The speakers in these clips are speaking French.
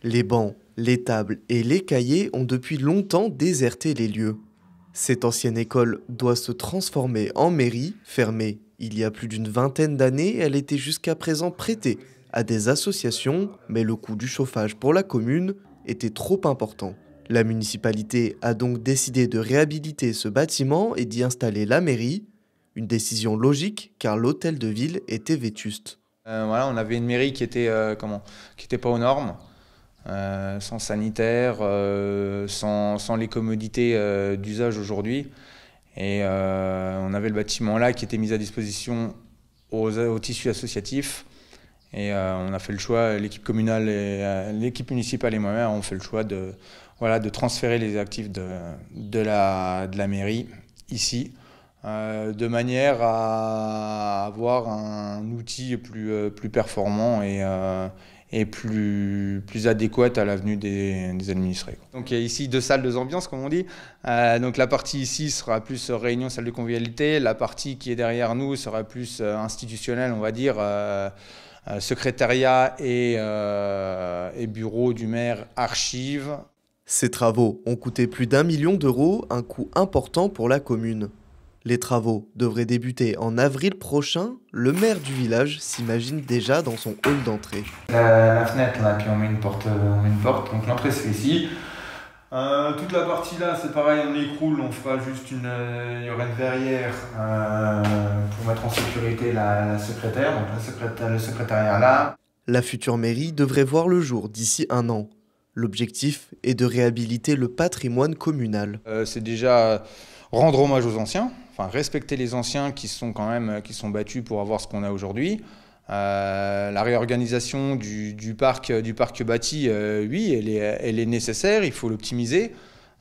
Les bancs, les tables et les cahiers ont depuis longtemps déserté les lieux. Cette ancienne école doit se transformer en mairie, fermée. Il y a plus d'une vingtaine d'années, elle était jusqu'à présent prêtée à des associations, mais le coût du chauffage pour la commune était trop important. La municipalité a donc décidé de réhabiliter ce bâtiment et d'y installer la mairie. Une décision logique car l'hôtel de ville était vétuste. Voilà, on avait une mairie qui était qui était pas aux normes, sans sanitaire, sans les commodités d'usage aujourd'hui. Et on avait le bâtiment là qui était mis à disposition au tissu associatif. Et on a fait le choix, l'équipe communale, l'équipe municipale et moi-même, on fait le choix de transférer les actifs de la mairie ici, de manière à avoir un outil plus performant et plus adéquat à l'avenue des administrés. Donc il y a ici 2 salles, 2 ambiances, comme on dit. Donc la partie ici sera plus réunion, salle de convivialité. La partie qui est derrière nous sera plus institutionnelle, on va dire. Secrétariat et bureau du maire, archives. Ces travaux ont coûté plus d'1 million d'euros, un coût important pour la commune. Les travaux devraient débuter en avril prochain. Le maire du village s'imagine déjà dans son hall d'entrée. La fenêtre, là, puis on met une porte. Donc l'entrée se fait ici. Toute la partie là, c'est pareil, on l'écroule, on fera juste il y aura une verrière pour mettre en sécurité la secrétaire, donc le secrétariat là. La future mairie devrait voir le jour d'ici 1 an. L'objectif est de réhabiliter le patrimoine communal. C'est déjà rendre hommage aux anciens, enfin respecter les anciens qui sont battus pour avoir ce qu'on a aujourd'hui. La réorganisation du parc bâti, oui, elle est nécessaire, il faut l'optimiser,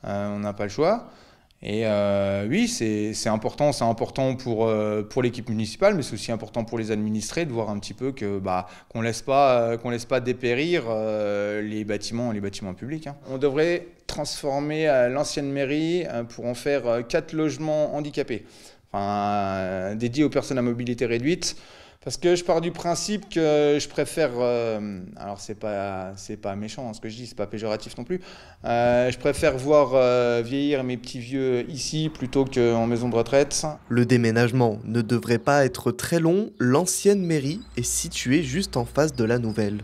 on n'a pas le choix. Et oui, c'est important pour l'équipe municipale, mais c'est aussi important pour les administrés de voir un petit peu qu'on laisse pas dépérir les bâtiments publics. On devrait transformer l'ancienne mairie pour en faire 4 logements handicapés, enfin, dédiés aux personnes à mobilité réduite. Parce que je pars du principe que je préfère, alors c'est pas méchant ce que je dis, c'est pas péjoratif non plus, je préfère voir vieillir mes petits vieux ici plutôt qu'en maison de retraite. Le déménagement ne devrait pas être très long, l'ancienne mairie est située juste en face de la nouvelle.